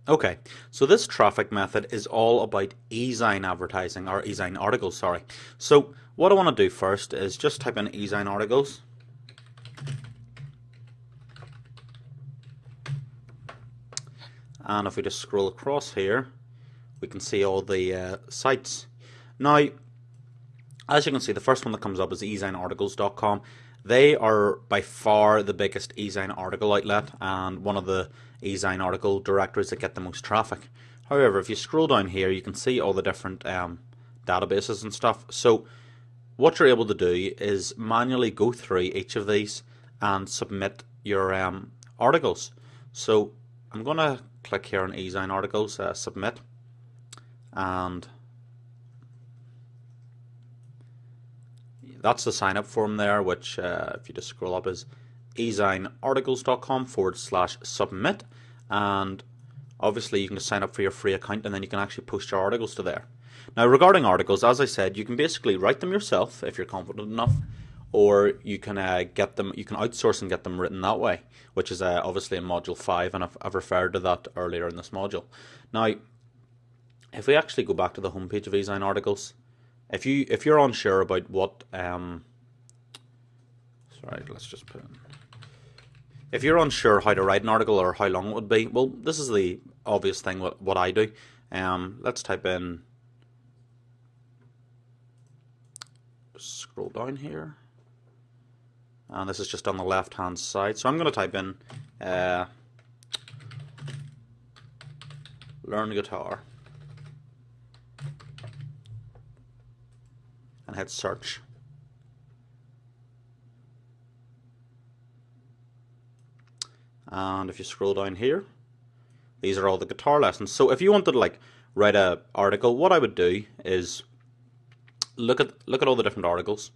Okay, so this traffic method is all about e-sign advertising, or e-sign articles, sorry. So what I want to do first is just type in e-sign articles. And if we just scroll across here, we can see all the sites. Now, as you can see, the first one that comes up is esignarticles.com. They are by far the biggest e-sign article outlet and one of the e-sign article directories that get the most traffic. However, if you scroll down here, you can see all the different databases and stuff. So what you're able to do is manually go through each of these and submit your articles. So I'm going to click here on e-sign articles, submit, and that's the sign up form there, which if you just scroll up is esignarticles.com/submit, and obviously you can just sign up for your free account and then you can actually post your articles to there. Now regarding articles, as I said, you can basically write them yourself if you're confident enough, or you can get them, you can outsource and get them written that way, which is obviously in module 5, and I've referred to that earlier in this module. Now if we actually go back to the homepage of eSign Articles, if you're unsure about what sorry, let's just put in, if you're unsure how to write an article or how long it would be, well, this is the obvious thing what I do. Let's type in, scroll down here, and this is just on the left hand side, so I'm going to type in learn guitar and hit search. And if you scroll down here, these are all the guitar lessons. So if you wanted to like write a article, what I would do is look at all the different articles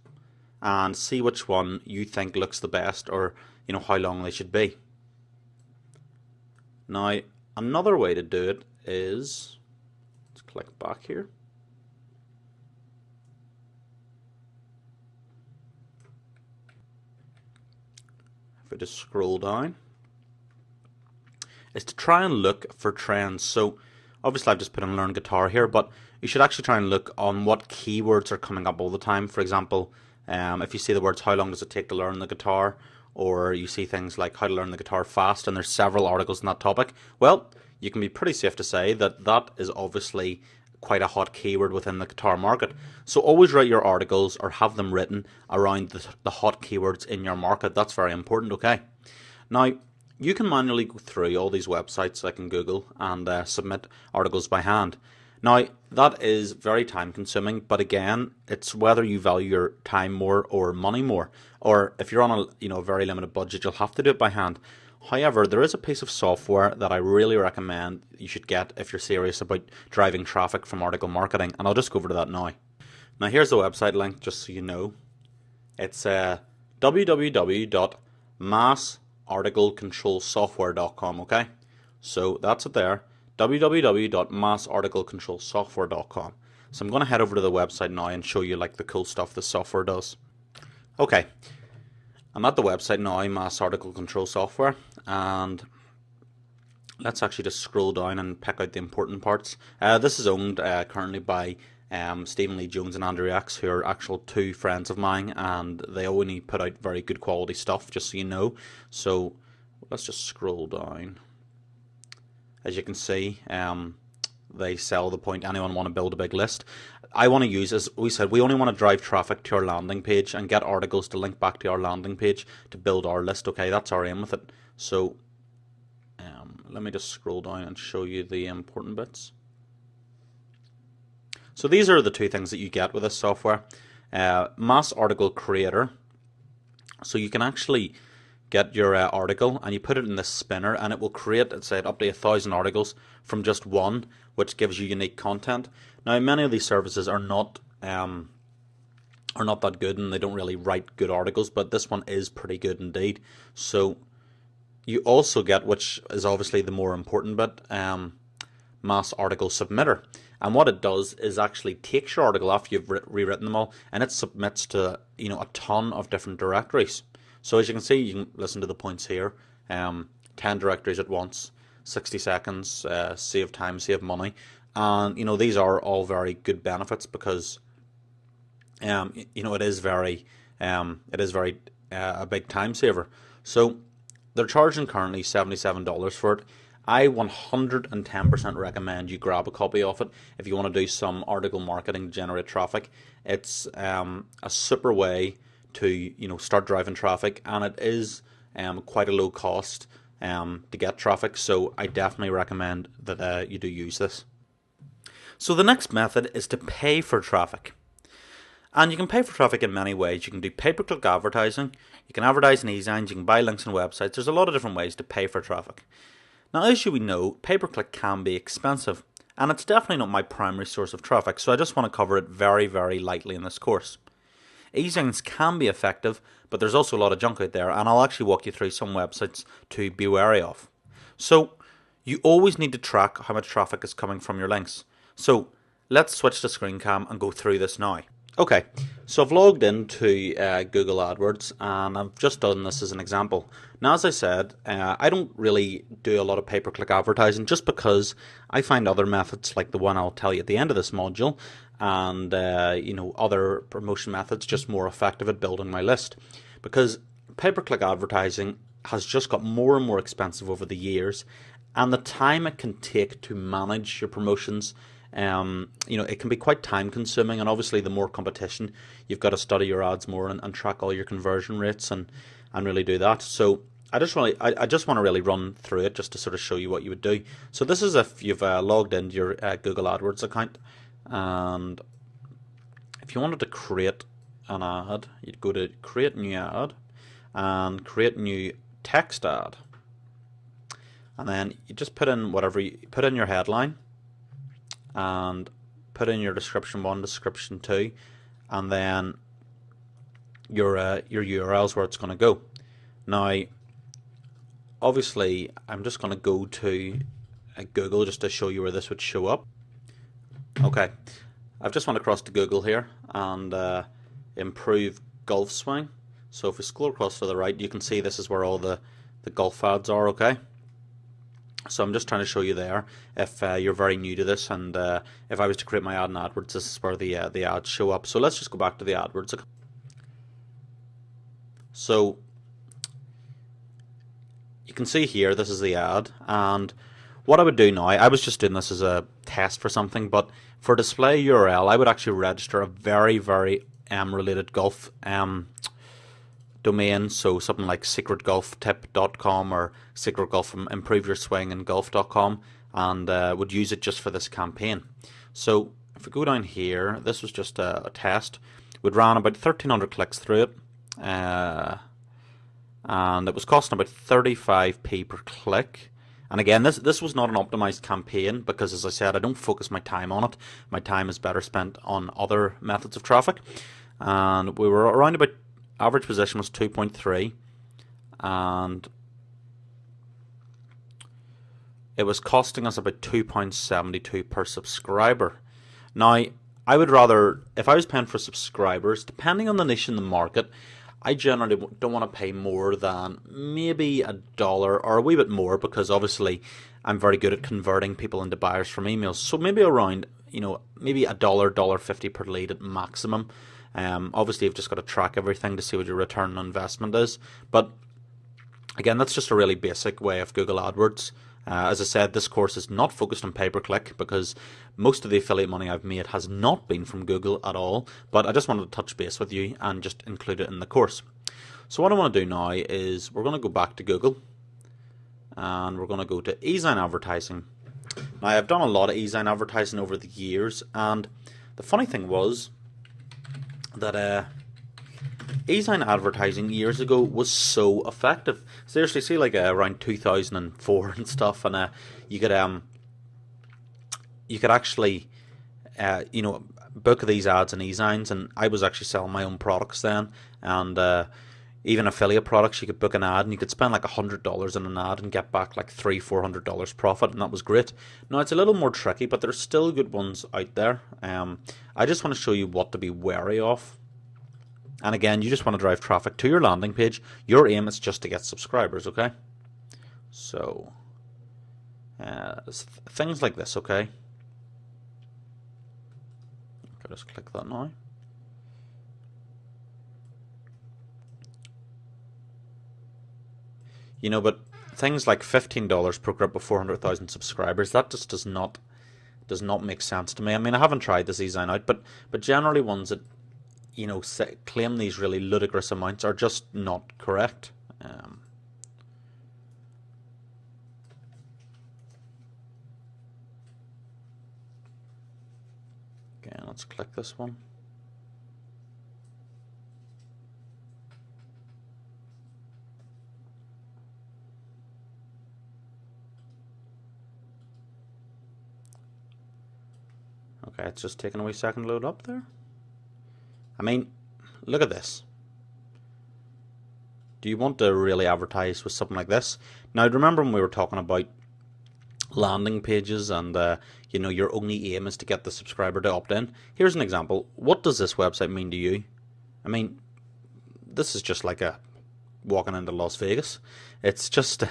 and see which one you think looks the best, or you know how long they should be. Now another way to do it is, let's click back here. If we just scroll down, is to try and look for trends. So obviously I've just put in learn guitar here, but you should actually try and look on what keywords are coming up all the time. For example, if you see the words how long does it take to learn the guitar, or you see things like how to learn the guitar fast, and there's several articles on that topic, well, you can be pretty safe to say that that is obviously quite a hot keyword within the guitar market. So always write your articles or have them written around the hot keywords in your market. That's very important, okay? Now, you can manually go through all these websites like in Google and submit articles by hand. Now, that is very time consuming, but again, it's whether you value your time more or money more. Or if you're on a very limited budget, you'll have to do it by hand. However, there is a piece of software that I really recommend you should get if you're serious about driving traffic from article marketing, and I'll just go over to that now. Now here's the website link, just so you know. It's www.massarticlecontrolsoftware.com, okay? So that's it there, www.massarticlecontrolsoftware.com. So I'm going to head over to the website now and show you like the cool stuff the software does. Okay, I'm at the website now, Mass Article Control Software, and let's actually just scroll down and pick out the important parts. This is owned currently by Stephen Lee Jones and Andrew X, who are actual two friends of mine, and they only put out very good quality stuff, just so you know. So let's just scroll down. As you can see, they sell the point, anyone want to build a big list. I want to use, as we said, we only want to drive traffic to our landing page and get articles to link back to our landing page to build our list. Okay, that's our aim with it. So let me just scroll down and show you the important bits. So these are the two things that you get with this software. Mass Article Creator. So you can actually get your article and you put it in this spinner, and it will create, let's say, up to 1,000 articles from just one, which gives you unique content. Now, many of these services are not that good, and they don't really write good articles, but this one is pretty good indeed. So you also get, which is obviously the more important bit, Mass Article Submitter. And what it does is actually takes your article after you've rewritten them all, and it submits to a ton of different directories. So as you can see, you can listen to the points here, 10 directories at once. 60 seconds, save time, save money. And these are all very good benefits because it is very a big time saver. So they're charging currently $77 for it. I 110% recommend you grab a copy of it if you want to do some article marketing to generate traffic. It's a super way to start driving traffic, and it is quite a low cost to get traffic. So I definitely recommend that you do use this. So the next method is to pay for traffic. And you can pay for traffic in many ways. You can do pay-per-click advertising, you can advertise in e-signs, you can buy links on websites. There's a lot of different ways to pay for traffic. Now, as you know, pay-per-click can be expensive, and it's definitely not my primary source of traffic, so I just want to cover it very, very lightly in this course. E-signs can be effective, but there's also a lot of junk out there, and I'll actually walk you through some websites to be wary of. So, you always need to track how much traffic is coming from your links. So, let's switch to screen cam and go through this now. Okay, so I've logged into Google AdWords, and I've just done this as an example. Now, as I said, I don't really do a lot of pay-per-click advertising just because I find other methods like the one I'll tell you at the end of this module and other promotion methods just more effective at building my list. Because pay-per-click advertising has just got more and more expensive over the years, and the time it can take to manage your promotions, it can be quite time consuming, and obviously the more competition, you've got to study your ads more and track all your conversion rates and really do that. So I just want to really run through it just to sort of show you what you would do. So this is if you've logged into your Google AdWords account, and if you wanted to create an ad, you'd go to create new ad and create new text ad, and then you just put in whatever you put in your headline and put in your description 1, description 2, and then your URLs where it's going to go. Now, obviously, I'm just going to go to Google just to show you where this would show up. Okay, I've just went across to Google here and improve golf swing. So if we scroll across to the right, you can see this is where all the golf ads are. Okay. So I'm just trying to show you there if you're very new to this, and if I was to create my ad in AdWords, this is where the ads show up. So let's just go back to the AdWords. So you can see here, this is the ad, and what I would do now, I was just doing this as a test for something, but for display URL, I would actually register a very, very related golf domain, so something like secretgolftip.com or secretgolfimprovetourswingandgolf.com, and would use it just for this campaign. So if we go down here, this was just a test. We'd ran about 1,300 clicks through it, and it was costing about 35p per click. And again, this was not an optimized campaign because, as I said, I don't focus my time on it. My time is better spent on other methods of traffic. And we were around about, average position was 2.3, and it was costing us about £2.72 per subscriber. Now, I would rather, if I was paying for subscribers, depending on the niche in the market, I generally don't want to pay more than maybe $1 or a wee bit more, because obviously I'm very good at converting people into buyers from emails. So maybe around, maybe $1, $1.50 per lead at maximum. Obviously, you've just got to track everything to see what your return on investment is. But again, that's just a really basic way of Google AdWords. As I said, this course is not focused on pay-per-click because most of the affiliate money I've made has not been from Google at all. But I just wanted to touch base with you and just include it in the course. So what I want to do now is we're going to go back to Google and we're going to go to e-sign advertising. Now, I've done a lot of e-sign advertising over the years, and the funny thing was that e-sign advertising years ago was so effective. Seriously, see, like around 2004 and stuff, and you could actually book these ads and e-signs, and I was actually selling my own products then, and even affiliate products. You could book an ad and you could spend like $100 in an ad and get back like $300-400 profit, and that was great. Now, it's a little more tricky, but there's still good ones out there. I just want to show you what to be wary of. And again, you just want to drive traffic to your landing page. Your aim is just to get subscribers, okay? So Things like this, okay? Okay, just click that now. You know, but things like $15 per group of 400,000 subscribers, that just does not make sense to me. I mean, I haven't tried this design out, but generally ones that, you know, claim these really ludicrous amounts are just not correct. Again, let's click this one. Okay, it's just taking a wee second to load up there. I mean, look at this. Do you want to really advertise with something like this? Now, remember when we were talking about landing pages and you know, your only aim is to get the subscriber to opt in? Here's an example. What does this website mean to you? I mean, this is just like a walking into Las Vegas. It's just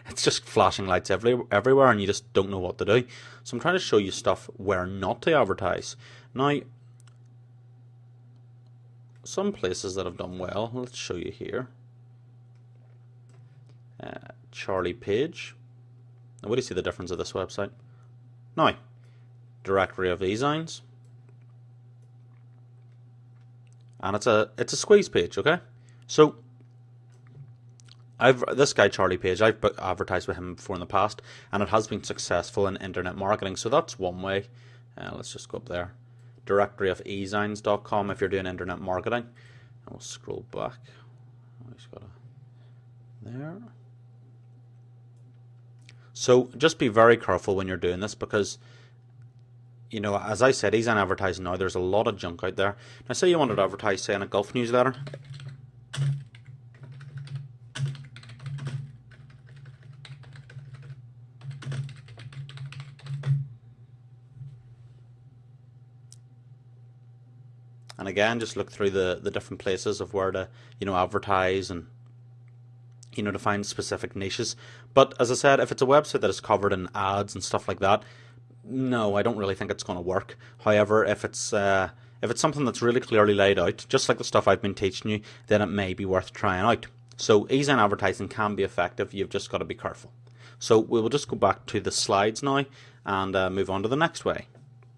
it's just flashing lights everywhere, and you just don't know what to do. So I'm trying to show you stuff where not to advertise. Now, some places that have done well, let's show you here. Charlie Page. Now, what do you see the difference of this website? Now, directory of e-signs, and it's a squeeze page, okay? So this guy Charlie Page, I've advertised with him before in the past, and it has been successful in internet marketing. So that's one way. Let's just go up there. Directory of esigns.com if you're doing internet marketing. And we'll scroll back. Just got there. So just be very careful when you're doing this, because, you know, as I said, esign advertising now, there's a lot of junk out there. Now, say you wanted to advertise, say, in a golf newsletter. And again, just look through the different places of where to, you know, advertise and, you know, to find specific niches. But as I said, if it's a website that is covered in ads and stuff like that, no, I don't really think it's going to work. However, if it's something that's really clearly laid out, just like the stuff I've been teaching you, then it may be worth trying out. So esign advertising can be effective. You've just got to be careful. So we will just go back to the slides now and move on to the next way.